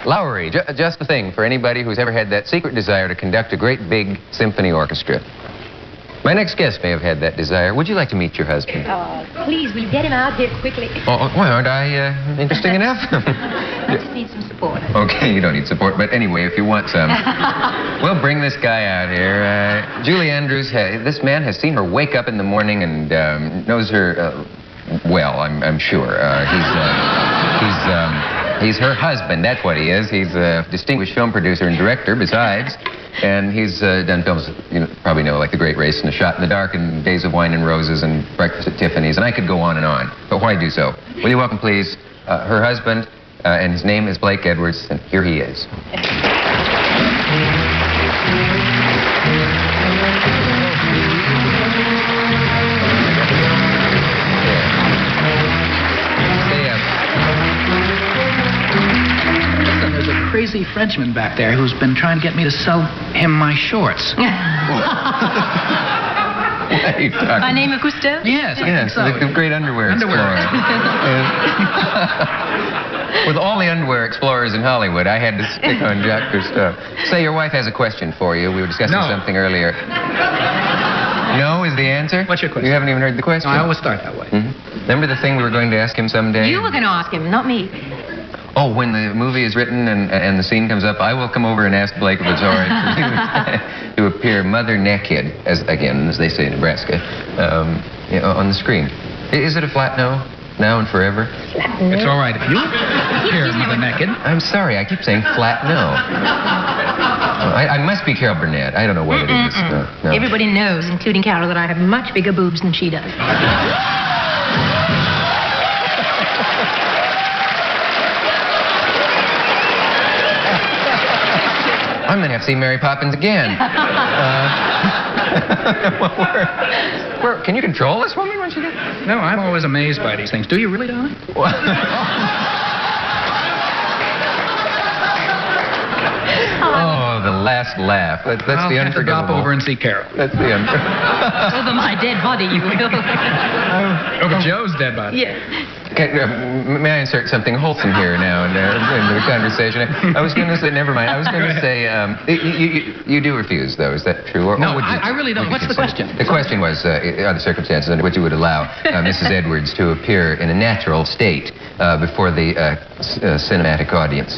Lowry, just the thing for anybody who's ever had that secret desire to conduct a great big symphony orchestra. My next guest may have had that desire. Would you like to meet your husband? Oh, please, will you get him out here quickly? Oh, well, aren't I interesting enough? I just need some support. Okay, you don't need support, but anyway, if you want some, we'll bring this guy out here. Julie Andrews, this man has seen her wake up in the morning and knows her, well, I'm sure. He's her husband, that's what he is. He's a distinguished film producer and director, besides. And he's done films, you probably know, like The Great Race and A Shot in the Dark and Days of Wine and Roses and Breakfast at Tiffany's, and I could go on and on. But why do so? Will you welcome, please, her husband, and his name is Blake Edwards, and here he is. Crazy Frenchman back there who's been trying to get me to sell him my shorts. My name is Gustave? Yes, I think so. The great underwear explorer. With all the underwear explorers in Hollywood, I had to stick on Jacques Cousteau. Say, your wife has a question for you. We were discussing something earlier. No is the answer? What's your question? You haven't even heard the question. No, I always start that way. Remember the thing we were going to ask him someday? You were going to ask him, not me. Oh, when the movie is written and the scene comes up, I will come over and ask Blake if it's all right for you to appear mother naked, as they say in Nebraska, on the screen. Is it a flat no? Now and forever? Flat no. It's all right if you appear mother naked. I'm sorry, I keep saying flat no. I must be Carol Burnett. I don't know what it is. No. Everybody knows, including Carol, that I have much bigger boobs than she does. I'm going to have to see Mary Poppins again. Can you control this woman when she does? No, I'm always amazed by these things. Do you really, darling? Oh, the last laugh. That's the unforgettable. I'll have to drop over and see Carol. That's the unforgettable. Over my dead body, you will. Over Joe's dead body. Yeah. May I insert something wholesome here now and there into the conversation? I was going to say, never mind. I was going to say, you do refuse, though. Is that true? Or no, would you, I really don't. What's the question? The question was, are the circumstances under which you would allow Mrs. Edwards to appear in a natural state before the cinematic audience?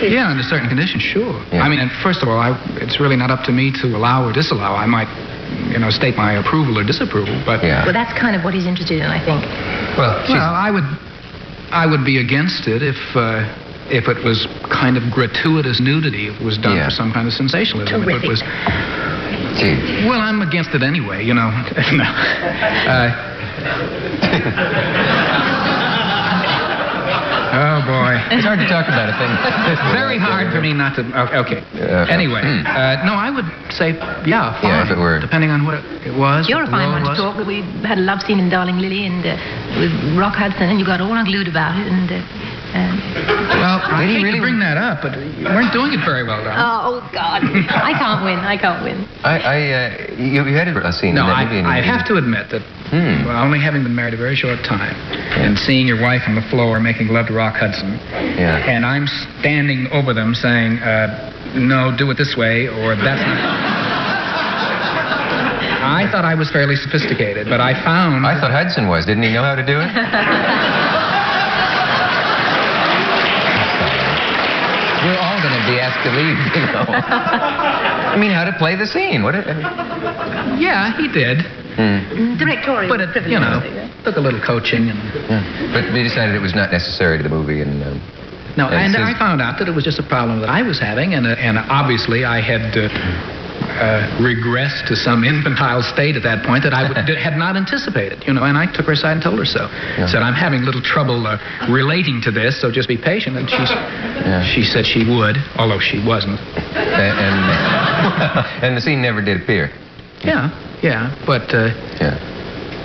Yeah, under certain conditions, sure. Yeah. I mean, and first of all, it's really not up to me to allow or disallow. I might, state my approval or disapproval, but... Yeah. Well, that's kind of what he's interested in, I think. Well, I would be against it if it was kind of gratuitous nudity. If it was done for some kind of sensationalism. Terrific. If it was... Well, I'm against it anyway, No. Oh, boy. It's hard to talk about a thing. It's very hard for me not to... Okay. Anyway, no, I would say, fine. Yeah, if it were... Depending on what it was. You're a fine one to talk. We had a love scene in Darling Lily and with Rock Hudson, and you got all unglued about it, and... well, I hate to bring that up, but you weren't doing it very well, darling. Oh, God. I can't win. You had a scene in that movie. I have to admit that only having been married a very short time and seeing your wife on the floor making love to Rock Hudson, and I'm standing over them saying, no, do it this way, or that's not... I thought I was fairly sophisticated, but I found... I thought Hudson was. Didn't he know how to do it? We're all going to be asked to leave, I mean, how to play the scene. Yeah, he did. Directorial. But it, took a little coaching. But we decided it was not necessary to the movie. And I found out that it was just a problem that I was having, and obviously I had regressed to some infantile state at that point that I had not anticipated, And I took her aside and told her so. Said, I'm having a little trouble relating to this, so just be patient. And she said she would, although she wasn't. And the scene never did appear. Yeah, but...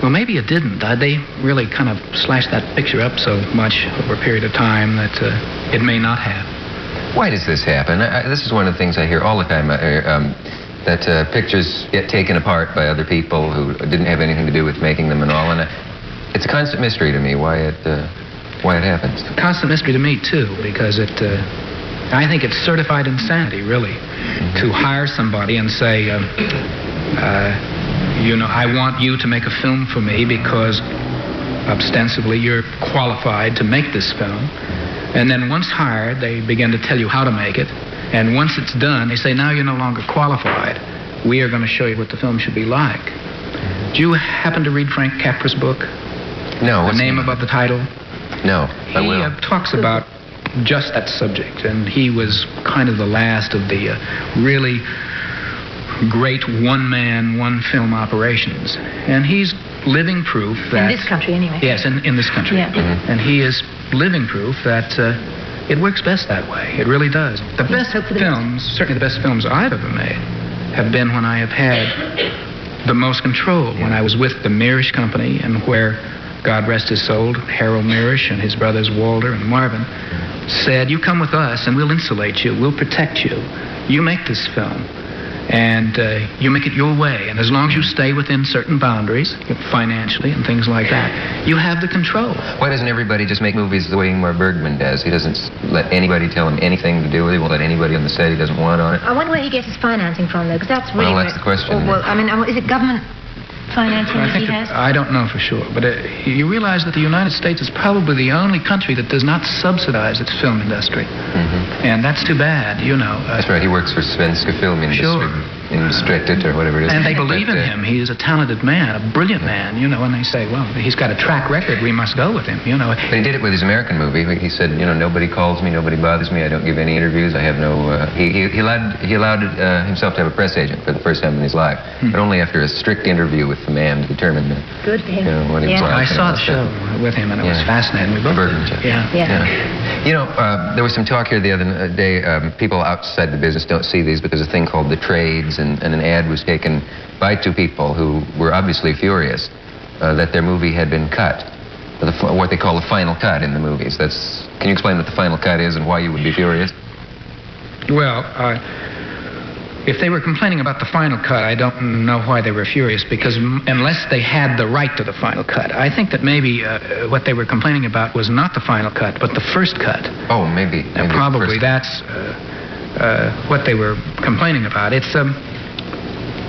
Well, maybe it didn't. They really kind of slashed that picture up so much over a period of time that it may not have. Why does this happen? This is one of the things I hear all the time, that pictures get taken apart by other people who didn't have anything to do with making them and all. And it's a constant mystery to me why it... why it happens. Constant mystery to me, too, because I think it's certified insanity, really, to hire somebody and say, I want you to make a film for me because ostensibly you're qualified to make this film. And then once hired, they begin to tell you how to make it. And once it's done, they say, now you're no longer qualified. We are going to show you what the film should be like. Do you happen to read Frank Capra's book? No. The Name Above the Title? No, I will. He talks about just that subject, and he was kind of the last of the really great one-man, one-film operations. And he's living proof that... In this country, anyway. Yes, in this country. Yeah. And he is living proof that it works best that way. It really does. The best films, certainly the best films I've ever made, have been when I have had the most control, when I was with the Mirisch Company, and where, God rest his soul, Harold Mirisch and his brothers Walter and Marvin said, you come with us and we'll insulate you, we'll protect you. You make this film. And you make it your way. And as long as you stay within certain boundaries, financially and things like that, you have the control. Why doesn't everybody just make movies the way Ingmar Bergman does? He doesn't let anybody tell him anything to do with it. He won't let anybody on the set he doesn't want on it. I wonder where he gets his financing from, though, because that's really... Well, that's the question. Well, I mean, is it government financing that he has? I don't know for sure, but you realize that the United States is probably the only country that does not subsidize its film industry. And that's too bad, That's right, he works for Svenska Film Industry. Sure. Industrected or whatever it is. And they believe in him. He is a talented man, a brilliant man, and they say, well, he's got a track record, we must go with him, But he did it with his American movie. He said, nobody calls me, nobody bothers me, I don't give any interviews, I have no... He allowed himself to have a press agent for the first time in his life, but only after a strict interview with the man to determine Good for him. What he was like. I saw the show with him, and it was fascinating. We both did. Yeah. There was some talk here the other day, people outside the business don't see these, but there's a thing called the trades, and an ad was taken by two people who were obviously furious that their movie had been cut. What they call the final cut in the movies. Can you explain what the final cut is and why you would be furious? Well, if they were complaining about the final cut, I don't know why they were furious, because unless they had the right to the final cut. I think that maybe what they were complaining about was not the final cut, but the first cut. Oh, maybe probably that's what they were complaining about.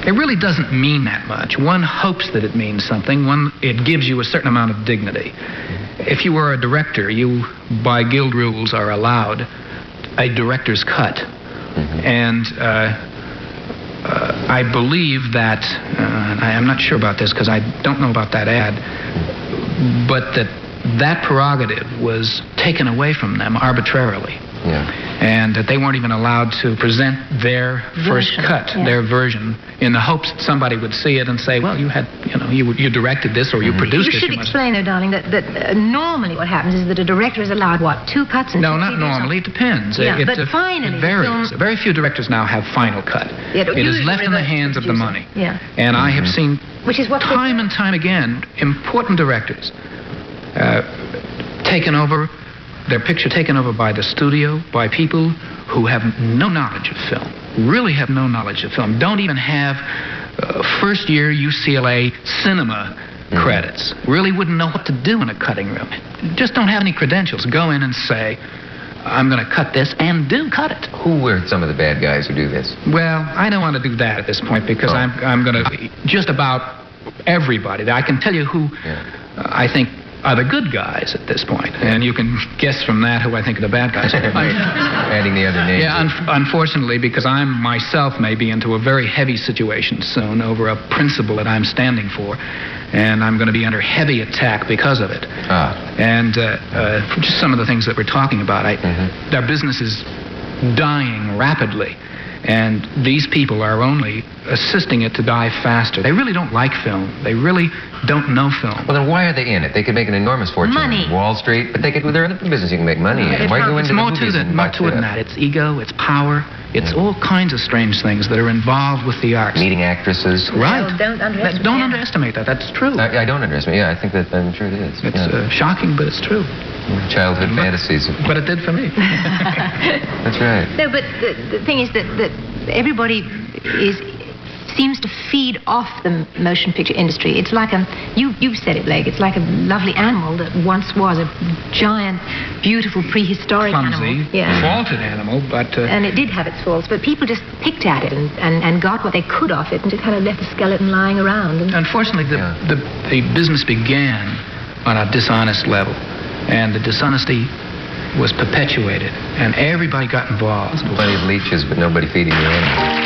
It really doesn't mean that much. One hopes that it means something. It gives you a certain amount of dignity. If you were a director, you, by guild rules, are allowed a director's cut. And I believe that, I'm not sure about this because I don't know about that ad, but that prerogative was taken away from them arbitrarily. And that they weren't even allowed to present their first cut, their version, in the hopes that somebody would see it and say, well, you directed this or you produced it. You should explain, though, darling, that normally what happens is that a director is allowed, 2 cuts? No, not normally. It depends. But finally, it varies. Very few directors now have final cut. It is left in the hands of the money. And I have seen time and time again important directors their picture taken over by the studio, by people who have no knowledge of film, really have no knowledge of film, don't even have first year UCLA cinema credits, really wouldn't know what to do in a cutting room, just don't have any credentials, go in and say, I'm going to cut this, and do cut it. Who were some of the bad guys who do this? Well, I don't want to do that at this point, because I'm going to, just about everybody, I can tell you who I think are the good guys at this point. And you can guess from that who I think are the bad guys. Adding the other names. Yeah, unfortunately, because I myself may be into a very heavy situation soon over a principle that I'm standing for, and I'm going to be under heavy attack because of it. And just some of the things that we're talking about, their business is dying rapidly. And these people are only assisting it to die faster. They really don't like film. They really don't know film. Well, then why are they in it? They could make an enormous fortune on Wall Street, but they're in the business you can make money in. Why go into more to it than that. It's ego, it's power, it's all kinds of strange things that are involved with the arts. Meeting actresses. Right. Well, don't underestimate that. That's true. I don't underestimate. I think that I'm sure it is. It's shocking, but it's true. Childhood fantasies. But it did for me. That's right. No, but the thing is that everybody is seems to feed off the motion picture industry. It's like you've said it, Blake, it's like a lovely animal that once was a giant, beautiful, prehistoric clumsy, animal. faulted animal, but... and it did have its faults, but people just picked at it and got what they could off it and just kind of left the skeleton lying around. And unfortunately, the business began on a dishonest level, and the dishonesty was perpetuated, and everybody got involved. Plenty of leeches, but nobody feeding the animals.